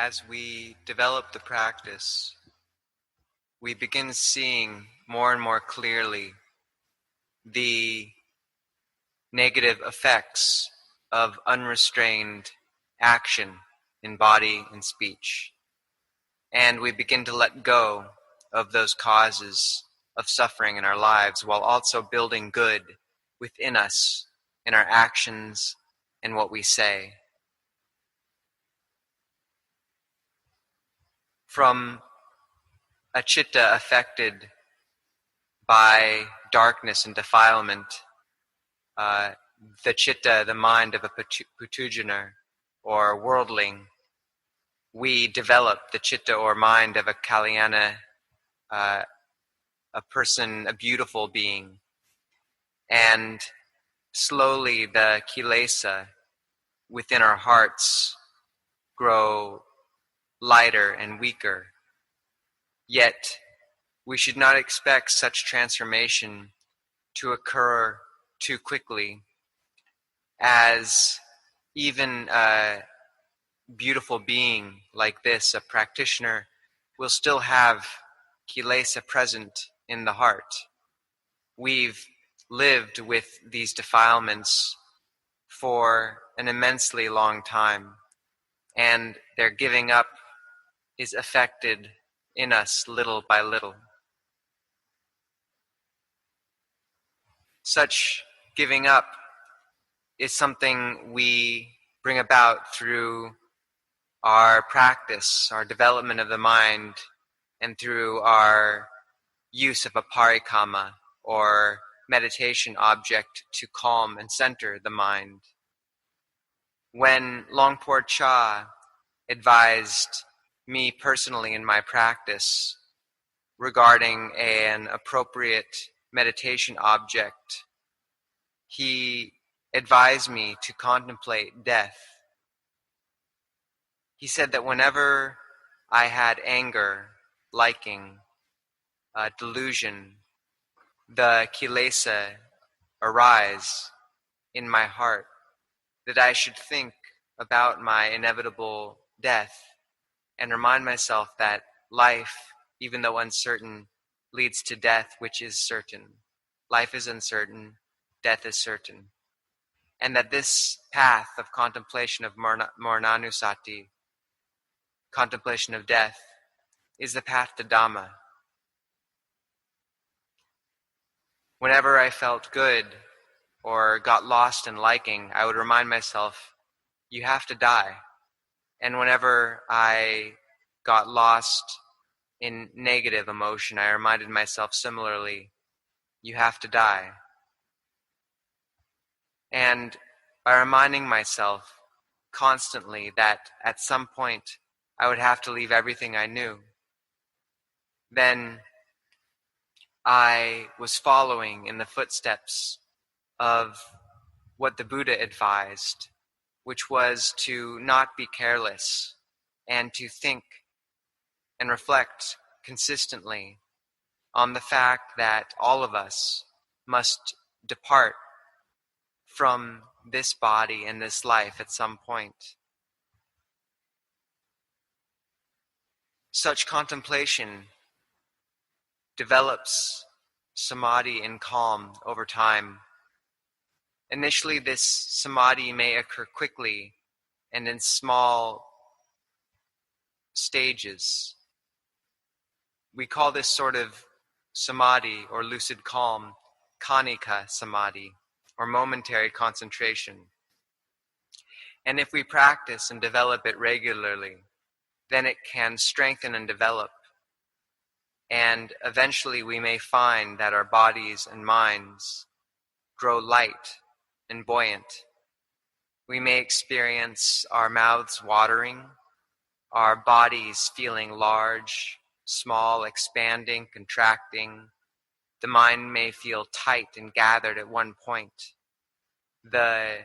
as we develop the practice, we begin seeing more and more clearly the negative effects of unrestrained action in body and speech. And we begin to let go of those causes of suffering in our lives while also building good within us in our actions and what we say. From a chitta affected by darkness and defilement, the chitta, the mind of a putujana or worldling, we develop the chitta or mind of a kalyana, a person, a beautiful being. And slowly the kilesa within our hearts grow lighter and weaker. Yet we should not expect such transformation to occur too quickly, as even a beautiful being like this, a practitioner, will still have kilesa present in the heart. We've lived with these defilements for an immensely long time, and their giving up is affected in us little by little. Such giving up is something we bring about through our practice, our development of the mind, and through our use of a parikama, or meditation object, to calm and center the mind. When Longpo Cha advised me personally in my practice regarding an appropriate meditation object, he advised me to contemplate death. He said that whenever I had anger, liking, delusion, the kilesa arise in my heart, that I should think about my inevitable death and remind myself that life, even though uncertain, leads to death, which is certain. Life is uncertain, death is certain. And that this path of contemplation of Marananusati, contemplation of death, is the path to Dhamma. Whenever I felt good or got lost in liking, I would remind myself, you have to die. And whenever I got lost in negative emotion, I reminded myself similarly, you have to die. And by reminding myself constantly that at some point I would have to leave everything I knew, then I was following in the footsteps of what the Buddha advised, which was to not be careless and to think and reflect consistently on the fact that all of us must depart from this body and this life at some point. Such contemplation develops samadhi and calm over time. Initially, this samadhi may occur quickly and in small stages. We call this sort of samadhi or lucid calm khanika samadhi, or momentary concentration. And if we practice and develop it regularly, then it can strengthen and develop. And eventually we may find that our bodies and minds grow light and buoyant. We may experience our mouths watering, our bodies feeling large, small, expanding, contracting. The mind may feel tight and gathered at one point. The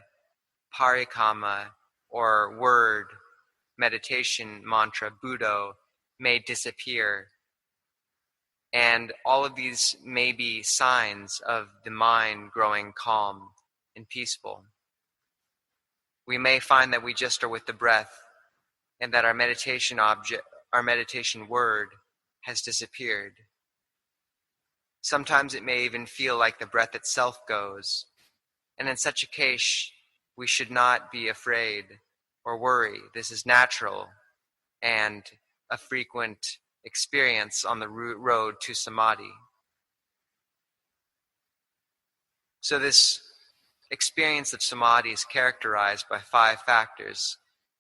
parikama or word meditation mantra, Buddho, may disappear. And all of these may be signs of the mind growing calm and peaceful. We may find that we just are with the breath and that our meditation object, our meditation word, has disappeared. Sometimes it may even feel like the breath itself goes, and in such a case, we should not be afraid or worry. This is natural and a frequent experience on the road to samadhi. So this experience of samadhi is characterized by 5 factors: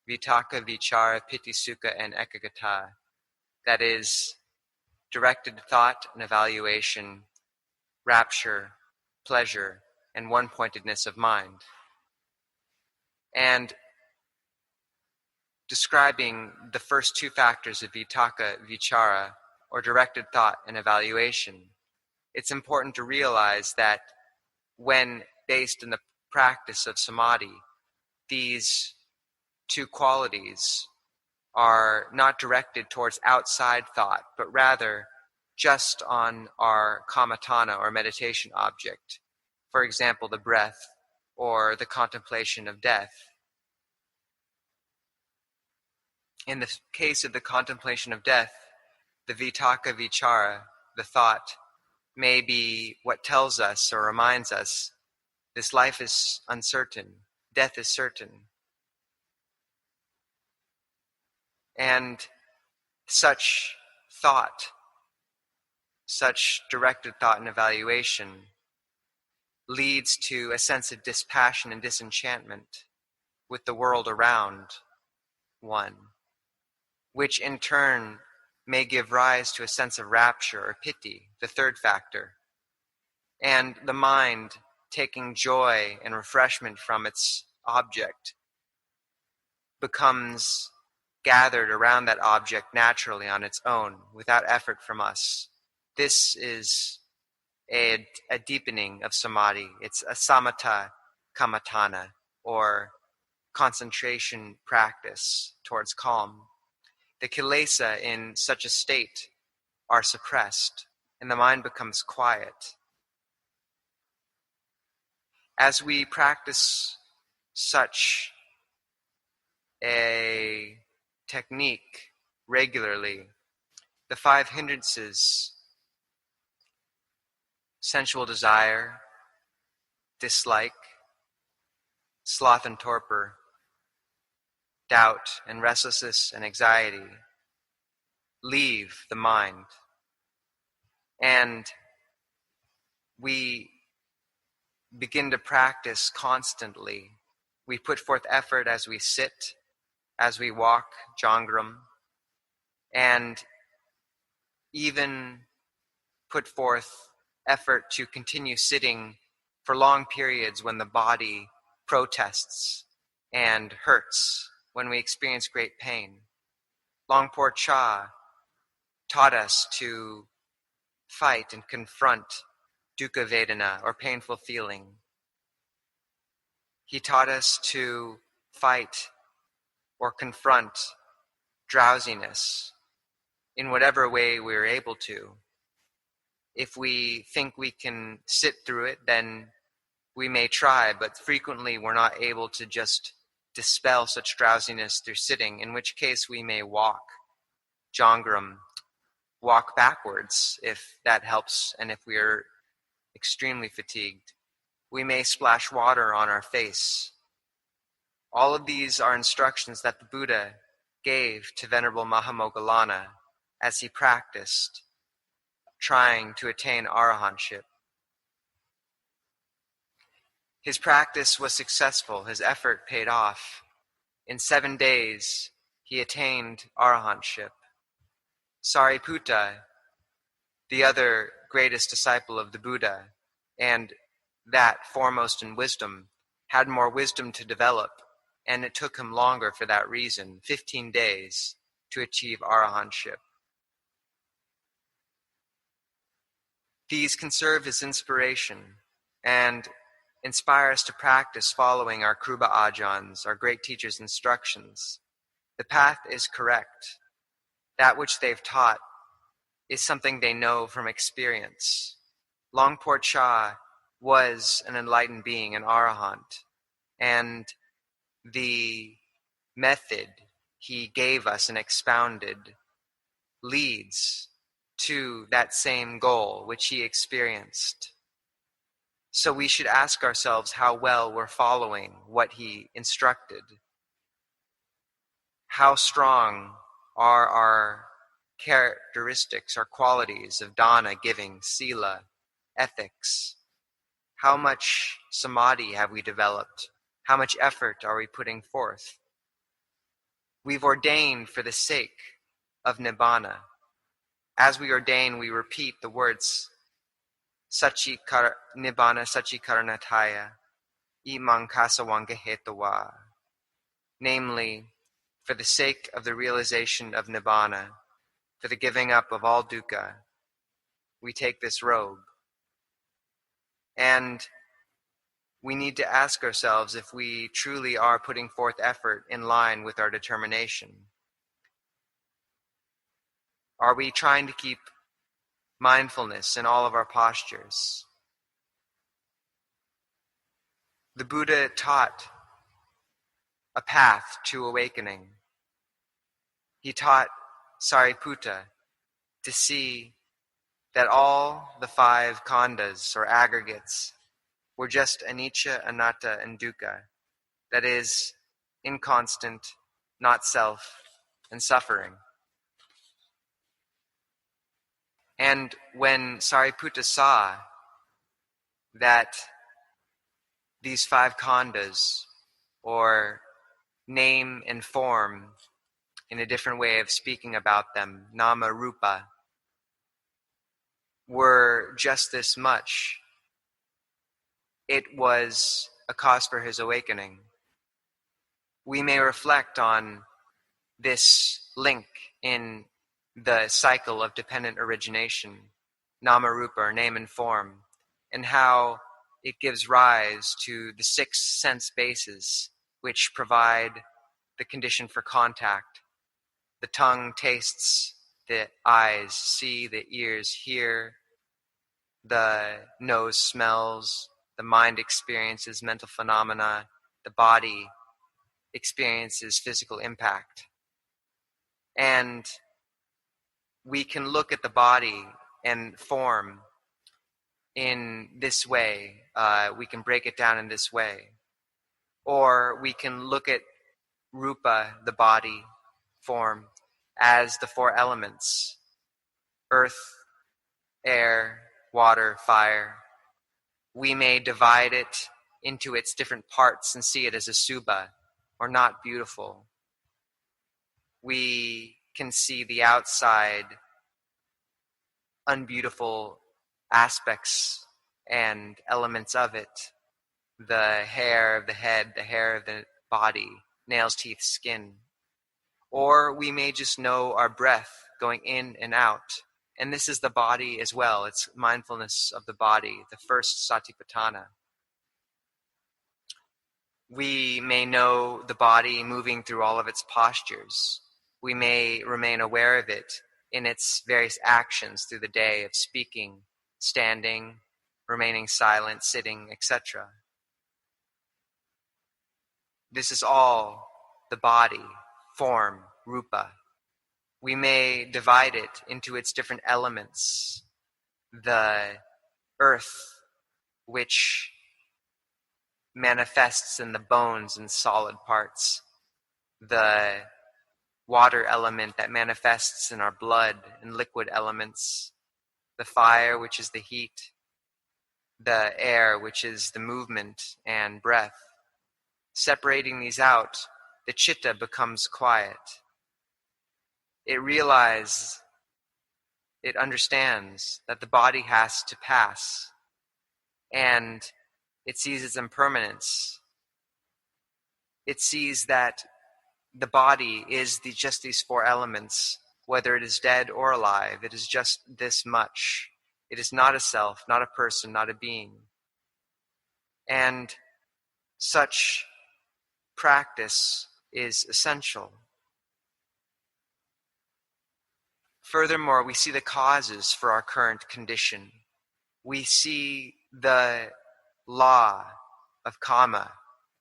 vitakka, vichara, piti, sukha, and ekaggata. That is, directed thought and evaluation, rapture, pleasure, and one-pointedness of mind. And describing the first 2 factors of vitakka, vichara, or directed thought and evaluation, it's important to realize that when based in the practice of samadhi, these 2 qualities are not directed towards outside thought, but rather just on our kammatthana or meditation object. For example, the breath or the contemplation of death. In the case of the contemplation of death, the vitakka vichara, the thought, may be what tells us or reminds us this life is uncertain, death is certain. And such thought, such directed thought and evaluation leads to a sense of dispassion and disenchantment with the world around one, which in turn may give rise to a sense of rapture or piti, the 3rd factor. And the mind, taking joy and refreshment from its object, becomes gathered around that object naturally on its own, without effort from us. This is a deepening of samadhi. It's a samatha kammatthana, or concentration practice towards calm. The kilesa in such a state are suppressed, and the mind becomes quiet. As we practice such a technique regularly, the 5 hindrances, sensual desire, dislike, sloth and torpor, doubt and restlessness and anxiety, leave the mind. And we begin to practice constantly. We put forth effort as we sit, as we walk, Jangram, and even put forth effort to continue sitting for long periods when the body protests and hurts, when we experience great pain. Longpo Cha taught us to fight and confront dukkha vedana, or painful feeling. He taught us to fight or confront drowsiness in whatever way we're able to. If we think we can sit through it, then we may try, but frequently we're not able to just dispel such drowsiness through sitting, in which case we may walk, Jangram, walk backwards if that helps, and if we're extremely fatigued. We may splash water on our face. All of these are instructions that the Buddha gave to Venerable Mahamoggallana as he practiced, trying to attain arahantship. His practice was successful. His effort paid off. In 7 days, he attained arahantship. Sariputta, the other greatest disciple of the Buddha, and that foremost in wisdom, had more wisdom to develop, and it took him longer for that reason, 15 days, to achieve arahantship. These can serve as inspiration and inspire us to practice following our Kruba Ajahns, our great teachers' instructions. The path is correct. That which they've taught is something they know from experience. Longpo Cha was an enlightened being, an arahant, and the method he gave us and expounded leads to that same goal which he experienced. So we should ask ourselves how well we're following what he instructed. How strong are our characteristics, our qualities of dana, giving, sila, ethics? How much samadhi have we developed? How much effort are we putting forth? We've ordained for the sake of Nibbana. As we ordain, we repeat the words Nibbana Sachikaranataya Imang Kasawanga Hetawa. Namely, for the sake of the realization of Nibbana, for the giving up of all dukkha, we take this robe. And we need to ask ourselves if we truly are putting forth effort in line with our determination. Are we trying to keep mindfulness in all of our postures? The Buddha taught a path to awakening. He taught Sariputta to see that all the 5 khandhas or aggregates were just anicca, anatta, and dukkha. That is, inconstant, not self, and suffering. And when Sariputta saw that these 5 khandhas, or name and form in a different way of speaking about them, nama-rupa, were just this much, it was a cause for his awakening. We may reflect on this link in the cycle of dependent origination, nama-rupa, or name and form, and how it gives rise to the 6 sense bases which provide the condition for contact. The tongue tastes, the eyes see, the ears hear, the nose smells, the mind experiences mental phenomena, the body experiences physical impact. And we can look at the body and form in this way. We can break it down in this way. Or we can look at rupa, the body, form, as the 4 elements: earth, air, water, fire. We may divide it into its different parts and see it as a subha, or not beautiful. We can see the outside unbeautiful aspects and elements of it. The hair of the head, the hair of the body, nails, teeth, skin. Or we may just know our breath going in and out. And this is the body as well. It's mindfulness of the body, the first satipatthana. We may know the body moving through all of its postures. We may remain aware of it in its various actions through the day of speaking, standing, remaining silent, sitting, etc. This is all the body, form, rupa. We may divide it into its different elements. The earth, which manifests in the bones and solid parts. The water element that manifests in our blood and liquid elements. The fire, which is the heat. The air, which is the movement and breath. Separating these out, the chitta becomes quiet. It understands that the body has to pass, and it sees its impermanence. It sees that the body is just these 4 elements, whether it is dead or alive. It is just this much. It is not a self, not a person, not a being. And such practice is essential. Furthermore, we see the causes for our current condition. We see the law of karma,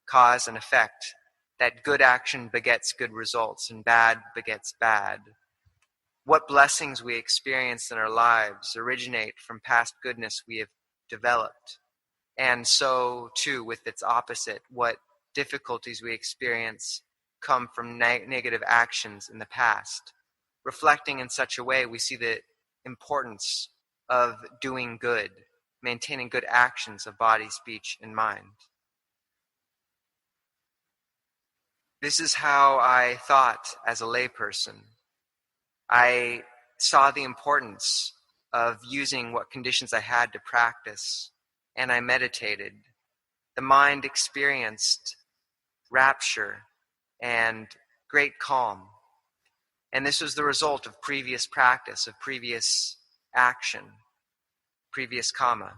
cause and effect, that good action begets good results and bad begets bad. What blessings we experience in our lives originate from past goodness we have developed. And so, too, with its opposite, what difficulties we experience come from negative actions in the past. Reflecting in such a way, we see the importance of doing good, maintaining good actions of body, speech, and mind. This is how I thought as a layperson. I saw the importance of using what conditions I had to practice, and I meditated. The mind experienced rapture and great calm. And this was the result of previous practice, of previous action, previous karma.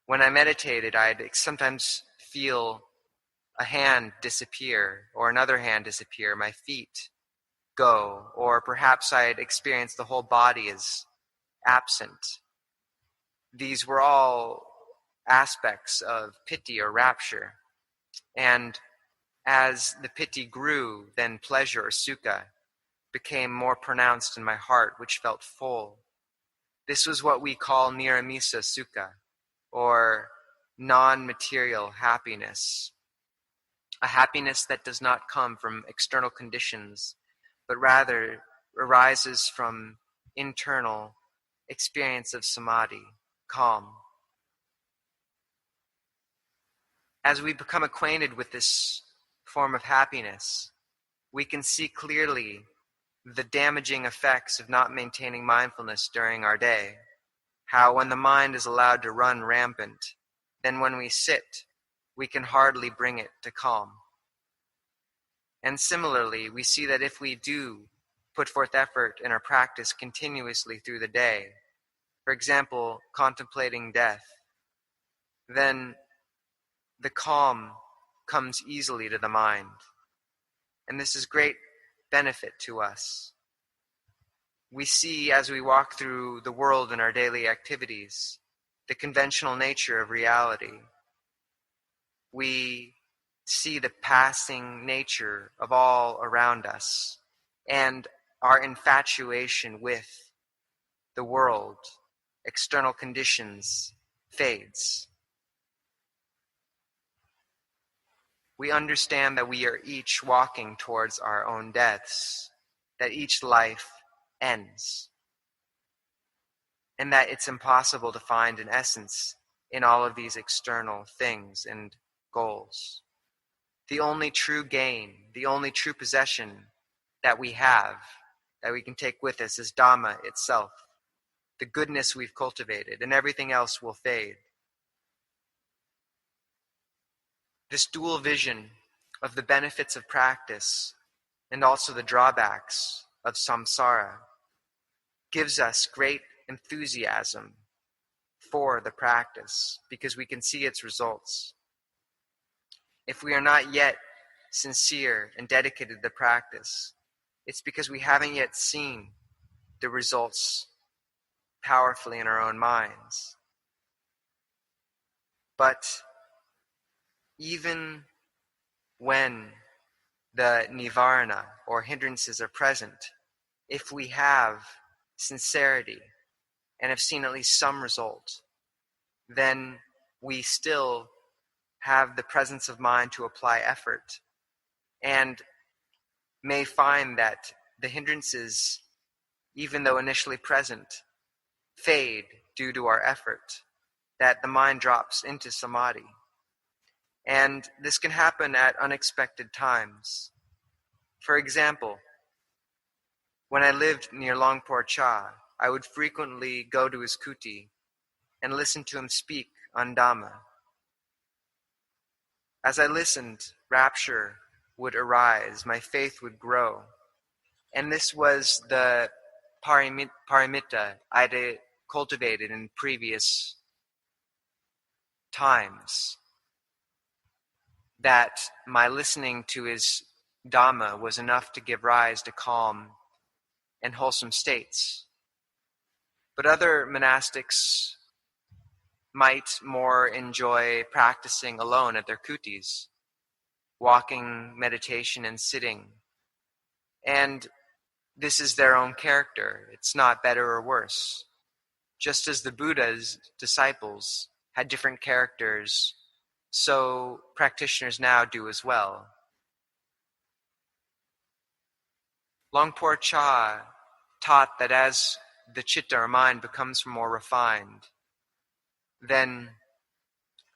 When I meditated, I'd sometimes feel a hand disappear or another hand disappear, my feet go, or perhaps I'd experienced the whole body as absent. These were all aspects of piti or rapture. And as the piti grew, then pleasure or sukha became more pronounced in my heart, which felt full. This was what we call niramisa sukha, or non-material happiness. A happiness that does not come from external conditions, but rather arises from internal experience of samadhi, calm. As we become acquainted with this form of happiness, we can see clearly the damaging effects of not maintaining mindfulness during our day. How when the mind is allowed to run rampant, then when we sit, we can hardly bring it to calm. And similarly, we see that if we do put forth effort in our practice continuously through the day, for example, contemplating death, then the calm comes easily to the mind. And this is great benefit to us. We see as we walk through the world in our daily activities, the conventional nature of reality. We see the passing nature of all around us, and our infatuation with the world, external conditions, fades. We understand that we are each walking towards our own deaths, that each life ends, and that it's impossible to find an essence in all of these external things and goals. The only true gain, the only true possession that we have, that we can take with us, is Dhamma itself, the goodness we've cultivated, and everything else will fade. This dual vision of the benefits of practice and also the drawbacks of samsara gives us great enthusiasm for the practice because we can see its results. If we are not yet sincere and dedicated to the practice, it's because we haven't yet seen the results powerfully in our own minds. But even when the nivarana or hindrances are present, if we have sincerity and have seen at least some result, then we still have the presence of mind to apply effort and may find that the hindrances, even though initially present, fade due to our effort, that the mind drops into samadhi. And this can happen at unexpected times. For example, when I lived near Longpor Cha, I would frequently go to his kuti and listen to him speak on Dhamma. As I listened, rapture would arise, my faith would grow. And this was the paramita I'd cultivated in previous times, that my listening to his Dhamma was enough to give rise to calm and wholesome states. But other monastics might more enjoy practicing alone at their kutis, walking, meditation, and sitting. And this is their own character. It's not better or worse. Just as the Buddha's disciples had different characters, so practitioners now do as well. Longpo Cha taught that as the citta or mind becomes more refined, then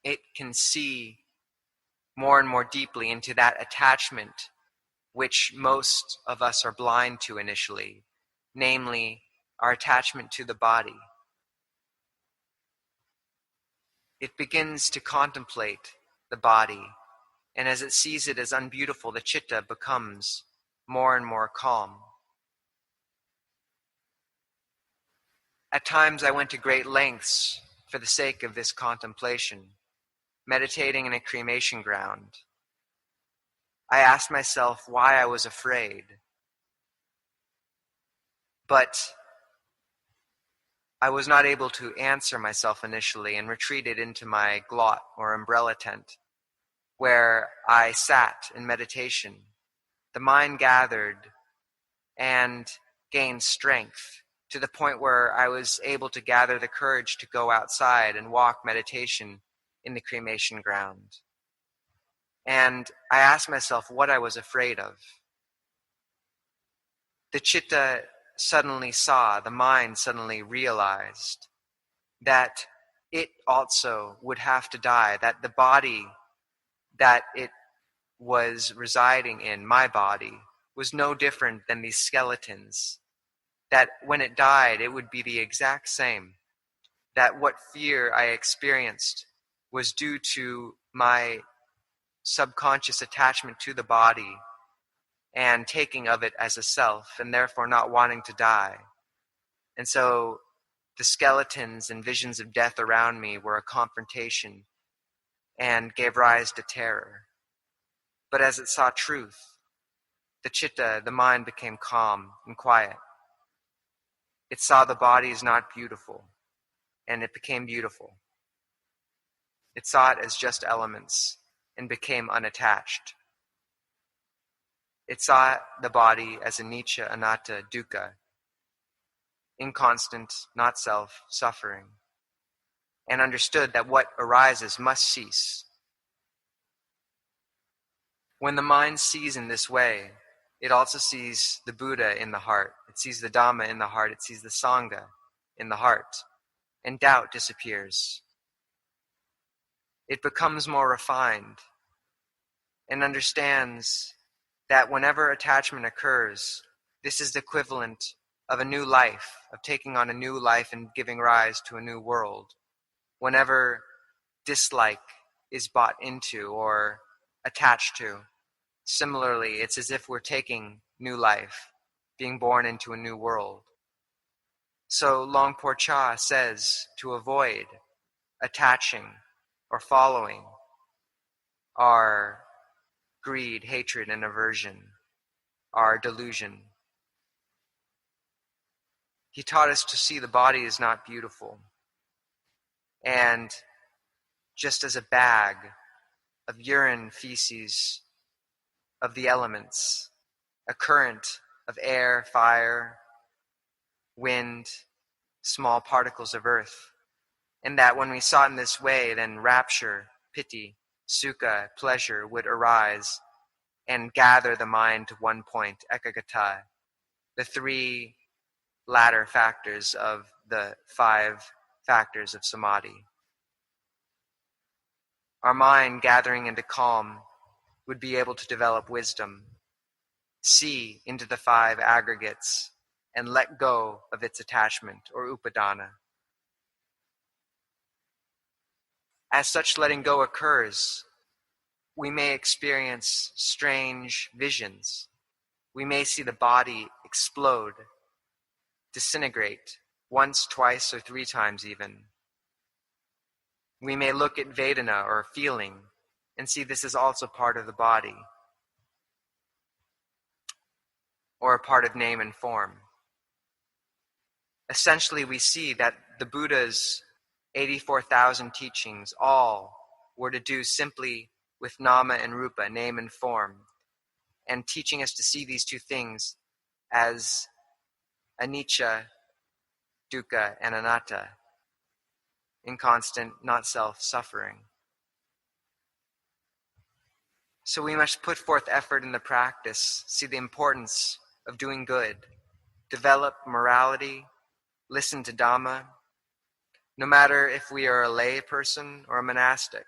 it can see more and more deeply into that attachment which most of us are blind to initially, namely our attachment to the body. It begins to contemplate the body, and as it sees it as unbeautiful, the citta becomes more and more calm. At times I went to great lengths for the sake of this contemplation, meditating in a cremation ground. I asked myself why I was afraid, but I was not able to answer myself initially and retreated into my glot or umbrella tent, where I sat in meditation. The mind gathered and gained strength to the point where I was able to gather the courage to go outside and walk meditation in the cremation ground. And I asked myself what I was afraid of. The citta suddenly saw, the mind suddenly realized that it also would have to die, that the body that it was residing in, my body, was no different than these skeletons, that when it died, it would be the exact same, that what fear I experienced was due to my subconscious attachment to the body and taking of it as a self, and therefore not wanting to die. And so the skeletons and visions of death around me were a confrontation and gave rise to terror. But as it saw truth, the citta, the mind, became calm and quiet. It saw the body as not beautiful, and it became beautiful. It saw it as just elements and became unattached. It saw the body as anicca, anatta, dukkha, inconstant, not self, suffering, and understood that what arises must cease. When the mind sees in this way, it also sees the Buddha in the heart. It sees the Dhamma in the heart. It sees the Sangha in the heart. And doubt disappears. It becomes more refined and understands that whenever attachment occurs, this is the equivalent of a new life, of taking on a new life and giving rise to a new world. Whenever dislike is bought into or attached to, similarly, it's as if we're taking new life, being born into a new world. So Longpo Cha says to avoid attaching or following our greed, hatred, and aversion, our delusion. He taught us to see the body as not beautiful, and just as a bag of urine, feces, of the elements, a current of air, fire, wind, small particles of earth, and that when we saw it in this way, then rapture, piti, sukha, pleasure would arise and gather the mind to one point, ekaggata, the three latter factors of the 5 factors of samadhi. Our mind gathering into calm would be able to develop wisdom, see into the 5 aggregates, and let go of its attachment, or upadana. As such letting go occurs, we may experience strange visions. We may see the body explode, disintegrate, once, twice, or 3 times even. We may look at Vedana, or feeling, and see this is also part of the body, or a part of name and form. Essentially, we see that the Buddha's 84,000 teachings all were to do simply with nama and rupa, name and form, and teaching us to see these two things as anicca, dukkha, and anatta, inconstant, not self, suffering. So we must put forth effort in the practice, see the importance of doing good, develop morality, listen to Dhamma, no matter if we are a lay person or a monastic.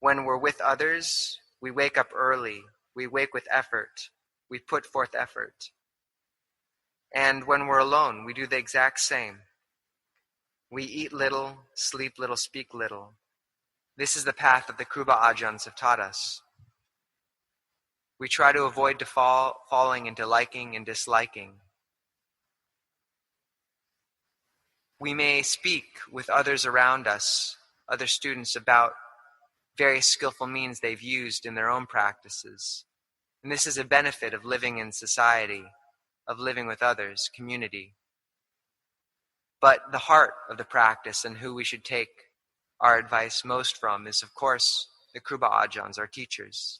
When we're with others, we wake up early, we wake with effort, we put forth effort. And when we're alone, we do the exact same. We eat little, sleep little, speak little. This is the path that the Kruba Ajahns have taught us. We try to avoid falling into liking and disliking. We may speak with others around us, other students, about various skillful means they've used in their own practices. And this is a benefit of living in society, of living with others, community. But the heart of the practice and who we should take our advice most from is, of course, the Kruba Ajahns, our teachers.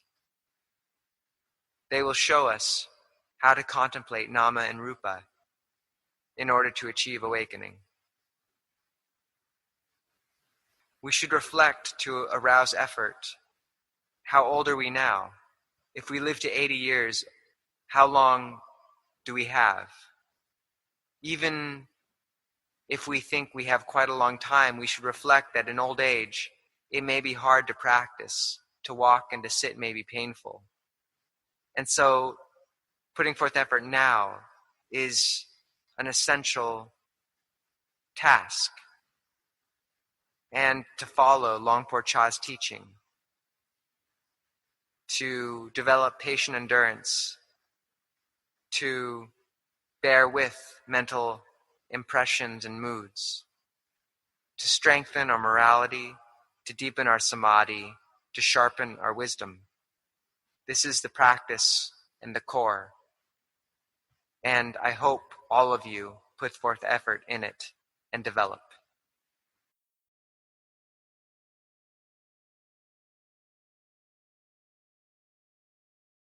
They will show us how to contemplate nama and rupa in order to achieve awakening. We should reflect to arouse effort. How old are we now? If we live to 80 years, how long do we have? Even if we think we have quite a long time, we should reflect that in old age, it may be hard to practice. To walk and to sit may be painful. And so, putting forth effort now is an essential task. And to follow Longpo Cha's teaching, to develop patient endurance, to bear with mental impressions and moods, to strengthen our morality, to deepen our samadhi, to sharpen our wisdom. This is the practice and the core. And I hope all of you put forth effort in it and develop.